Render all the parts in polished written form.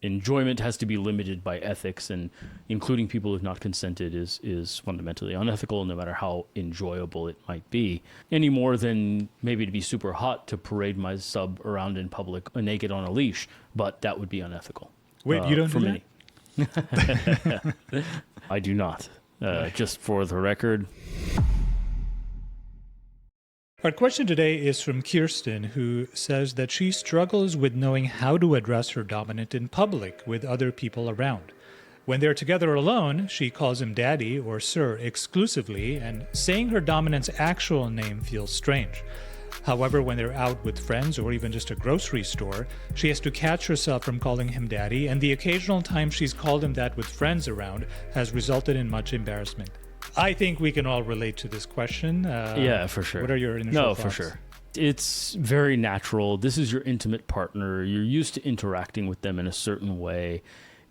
enjoyment has to be limited by ethics, and including people who have not consented is fundamentally unethical, no matter how enjoyable it might be. Any more than maybe to be super hot to parade my sub around in public naked on a leash, but that would be unethical. Wait, you don't for do me. I do not. Just for the record. Our question today is from Kirsten, who says that she struggles with knowing how to address her dominant in public with other people around. When they're together alone, she calls him daddy or sir exclusively, and saying her dominant's actual name feels strange. However, when they're out with friends or even just a grocery store, she has to catch herself from calling him daddy, and the occasional time she's called him that with friends around has resulted in much embarrassment. I think we can all relate to this question. Yeah, for sure. What are your initial thoughts? No, for sure. It's very natural. This is your intimate partner. You're used to interacting with them in a certain way.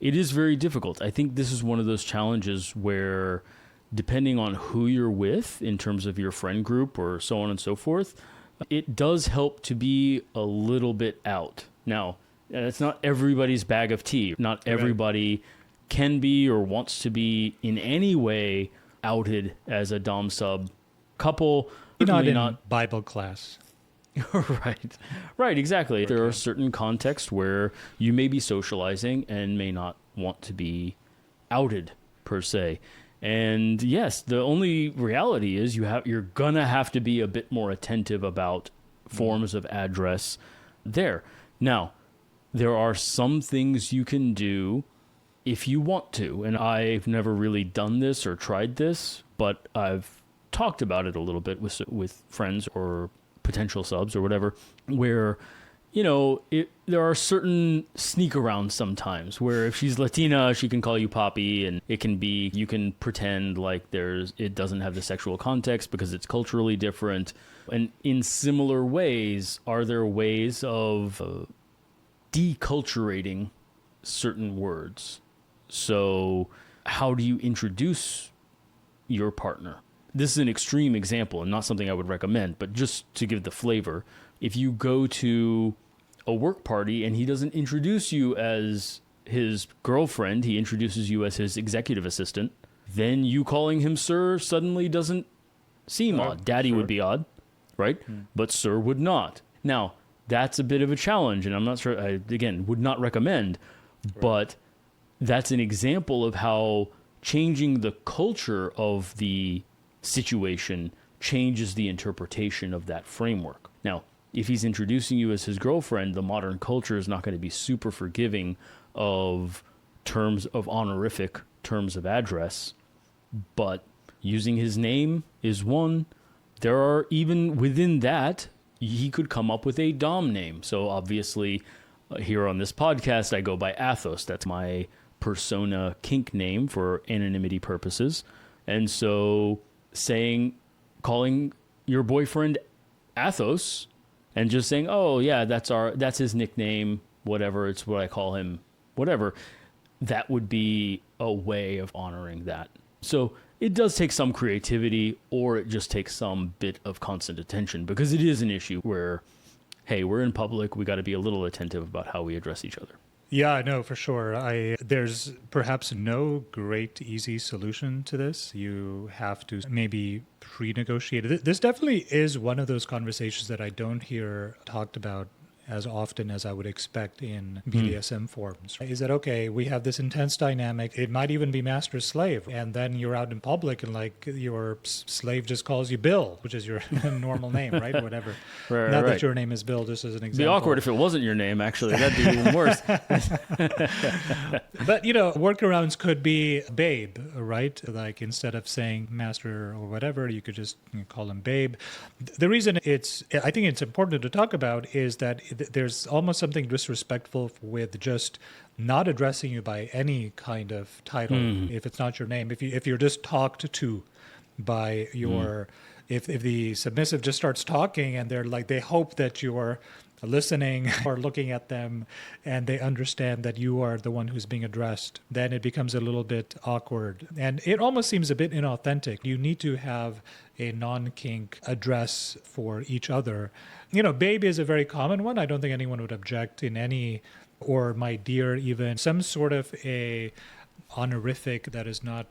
It is very difficult. I think this is one of those challenges where, depending on who you're with in terms of your friend group or so on and so forth, it does help to be a little bit out. Now, it's not everybody's bag of tea. Not everybody can be or wants to be in any way outed as a dom sub couple. Not in Bible class. Right, exactly. There are certain contexts where you may be socializing and may not want to be outed per se. And yes, the only reality is you're gonna have to be a bit more attentive about forms of address there. Now, there are some things you can do if you want to, and I've never really done this or tried this, but I've talked about it a little bit with friends or potential subs or whatever, where, there are certain sneak arounds sometimes where if she's Latina, she can call you papi, and you can pretend like it doesn't have the sexual context because it's culturally different. And in similar ways, are there ways of deculturating certain words? So how do you introduce your partner? This is an extreme example and not something I would recommend, but just to give the flavor, if you go to a work party and he doesn't introduce you as his girlfriend, he introduces you as his executive assistant, then you calling him sir suddenly doesn't seem odd. Daddy would be odd, right? But sir would not. Now, that's a bit of a challenge, and I'm not sure, I, again, would not recommend, but that's an example of how changing the culture of the situation changes the interpretation of that framework. Now, if he's introducing you as his girlfriend, the modern culture is not going to be super forgiving of terms of honorific terms of address, but using his name is one. There are, even within that, he could come up with a dom name. So obviously, here on this podcast, I go by Athos. That's my persona kink name for anonymity purposes. And so calling your boyfriend Athos and just saying, oh yeah, that's his nickname, whatever, it's what I call him, whatever, that would be a way of honoring that. So it does take some creativity, or it just takes some bit of constant attention, because it is an issue where, hey, we're in public, we got to be a little attentive about how we address each other. Yeah, no, for sure. There's perhaps no great, easy solution to this. You have to maybe pre-negotiate it. This definitely is one of those conversations that I don't hear talked about as often as I would expect in BDSM forums. Is that, okay, we have this intense dynamic, it might even be master-slave, and then you're out in public and like your slave just calls you Bill, which is your normal name, right? Whatever. Not that your name is Bill, just as an example. It'd be awkward if it wasn't your name, actually. That'd be even worse. But, workarounds could be babe, right? Like instead of saying master or whatever, you could just call him babe. The reason I think it's important to talk about is that there's almost something disrespectful with just not addressing you by any kind of title if it's not your name. If you're just talked to by your, if the submissive just starts talking and they're like, they hope that you're listening or looking at them and they understand that you are the one who's being addressed, then it becomes a little bit awkward. And it almost seems a bit inauthentic. You need to have a non-kink address for each other. Babe is a very common one. I don't think anyone would object in any or my dear, even some sort of a honorific that is not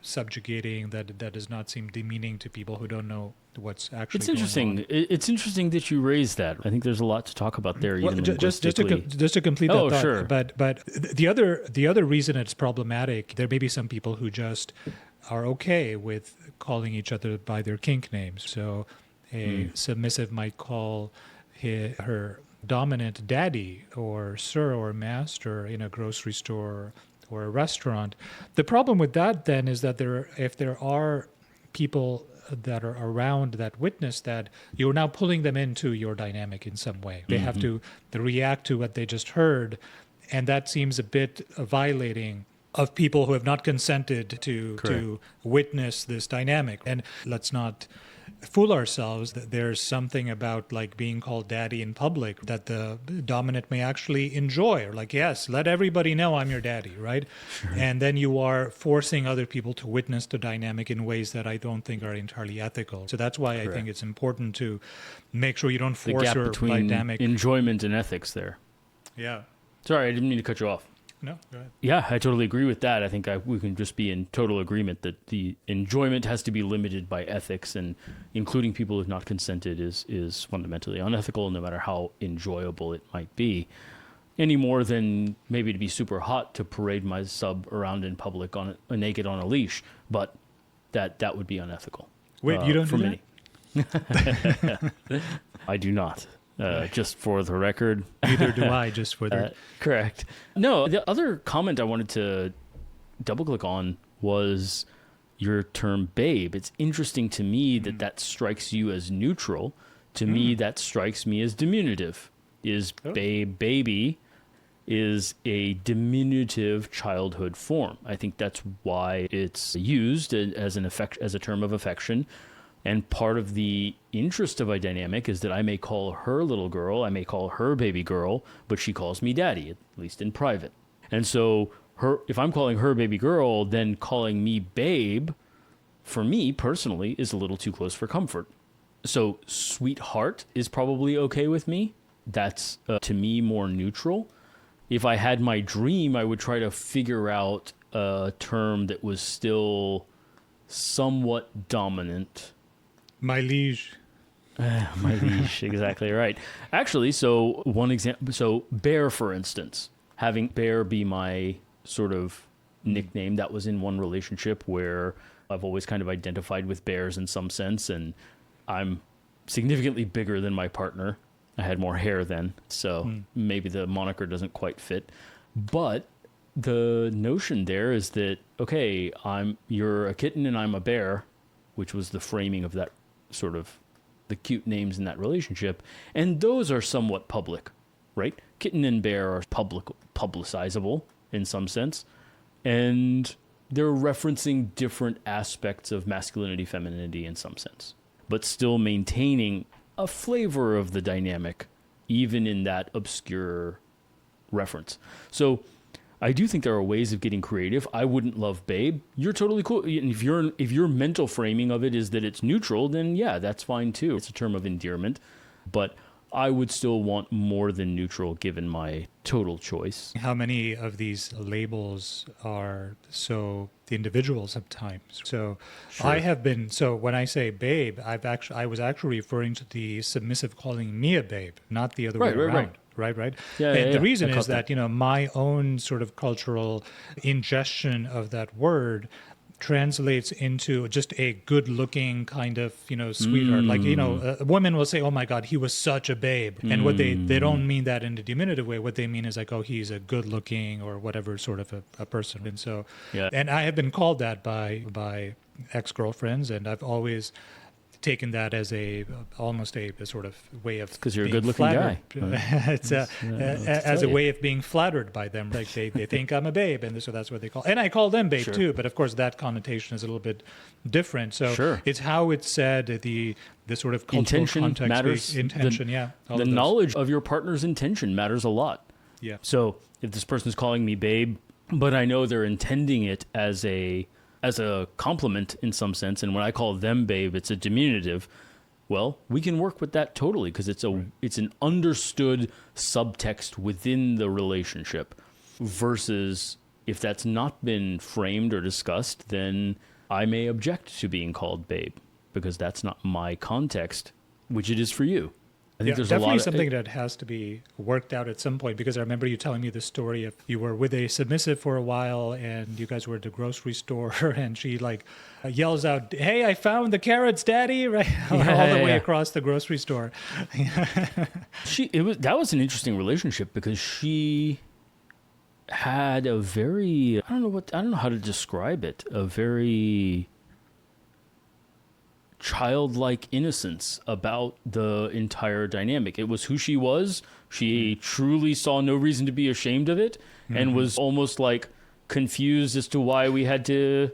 subjugating, that does not seem demeaning to people who don't know what's actually It's interesting. going on. It's interesting that you raised that. I think there's a lot to talk about there. Well, Even just to complete that Oh, thought, sure. but the other reason it's problematic, there may be some people who just are okay with calling each other by their kink names. So a submissive might call her dominant daddy or sir or master in a grocery store or a restaurant. The problem with that then is that if there are people that are around that witness that, you're now pulling them into your dynamic in some way. They have to react to what they just heard, and that seems a bit violating of people who have not consented to witness this dynamic. And let's not fool ourselves that there's something about like being called daddy in public that the dominant may actually enjoy, or like, yes, let everybody know I'm your daddy, right? Sure. And then you are forcing other people to witness the dynamic in ways that I don't think are entirely ethical. So that's why I think it's important to make sure you don't force the gap your between dynamic. enjoyment and ethics there. Yeah. Sorry, I didn't mean to cut you off. No, go ahead. Yeah, I totally agree with that. I think we can just be in total agreement that the enjoyment has to be limited by ethics, and including people who have not consented is fundamentally unethical, no matter how enjoyable it might be. Any more than maybe to be super hot to parade my sub around in public naked on a leash, but that would be unethical. Wait, you don't for do that? I do not. Just for the record. Neither do I, just for the... Correct. No, the other comment I wanted to double-click on was your term babe. It's interesting to me that strikes you as neutral. To me, that strikes me as diminutive. Baby is a diminutive childhood form. I think that's why it's used as a term of affection. And part of the interest of a dynamic is that I may call her little girl, I may call her baby girl, but she calls me daddy, at least in private. And so if I'm calling her baby girl, then calling me babe, for me personally, is a little too close for comfort. So sweetheart is probably okay with me. That's, to me, more neutral. If I had my dream, I would try to figure out a term that was still somewhat dominant. My liege. My liege, exactly right. Actually, so one example, so bear, for instance, having bear be my sort of nickname, that was in one relationship where I've always kind of identified with bears in some sense, and I'm significantly bigger than my partner. I had more hair then, so maybe the moniker doesn't quite fit. But the notion there is that, okay, you're a kitten and I'm a bear, which was the framing of that sort of the cute names in that relationship, and those are somewhat public, right? Kitten and bear are publicizable in some sense, and they're referencing different aspects of masculinity, femininity in some sense, but still maintaining a flavor of the dynamic, even in that obscure reference. So I do think there are ways of getting creative. I wouldn't love babe. You're totally cool. And if your mental framing of it is that it's neutral, then yeah, that's fine too. It's a term of endearment, but I would still want more than neutral given my total choice. How many of these labels are so individual sometimes? So sure. So when I say babe, I was actually referring to the submissive calling me a babe, not the other way around. Right. Yeah, and the reason is that, my own sort of cultural ingestion of that word translates into just a good-looking kind of, sweetheart. Like, a woman will say, "Oh my God, he was such a babe," and what they don't mean that in a diminutive way. What they mean is like, "Oh, he's a good-looking or whatever sort of a person." And so, and I have been called that by ex-girlfriends, and I've always taken that as almost a sort of way of because you're a good-looking guy. It's as a way of being flattered by them. Like they think I'm a babe, and so that's what they call. And I call them babe too, but of course that connotation is a little bit different. So it's how it's said, the sort of cultural context matters. Intention, the knowledge of your partner's intention matters a lot. Yeah. So if this person's calling me babe, but I know they're intending it as a compliment in some sense, and when I call them babe, it's a diminutive, well, we can work with that totally because it's an understood subtext within the relationship. Versus if that's not been framed or discussed, then I may object to being called babe because that's not my context, which it is for you. I think there's definitely a lot something that has to be worked out at some point, because I remember you telling me the story of you were with a submissive for a while and you guys were at the grocery store and she like yells out, "Hey, I found the carrots, Daddy," right? all the way across the grocery store. That was an interesting relationship because she had a very, I don't know how to describe it, a very childlike innocence about the entire dynamic. It was who she was. She truly saw no reason to be ashamed of it and was almost like confused as to why we had to,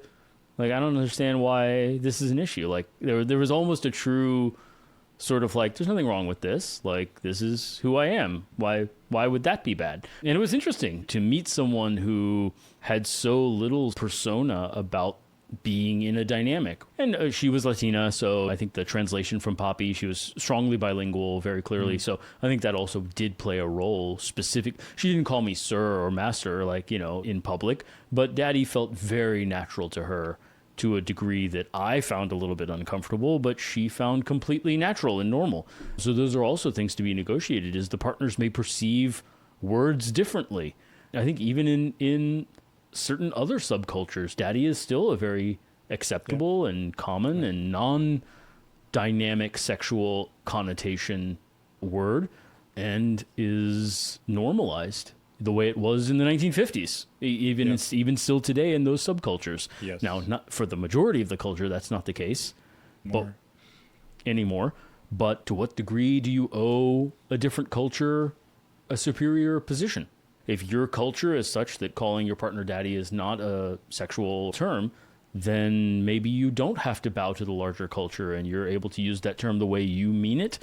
like, I don't understand why this is an issue. Like there was almost a true sort of like, there's nothing wrong with this. Like, this is who I am. Why would that be bad? And it was interesting to meet someone who had so little persona about being in a dynamic. And she was Latina, so I think the translation from Poppy, she was strongly bilingual, very clearly. So I think that also did play a role specific. She didn't call me sir or master, like, in public, but Daddy felt very natural to her to a degree that I found a little bit uncomfortable, but she found completely natural and normal. So those are also things to be negotiated, is the partners may perceive words differently. I think even in certain other subcultures, Daddy is still a very acceptable and common and non-dynamic sexual connotation word, and is normalized the way it was in the 1950s, even still today in those subcultures. Yes. Now, not for the majority of the culture, that's not the case anymore. But to what degree do you owe a different culture a superior position? If your culture is such that calling your partner daddy is not a sexual term, then maybe you don't have to bow to the larger culture and you're able to use that term the way you mean it.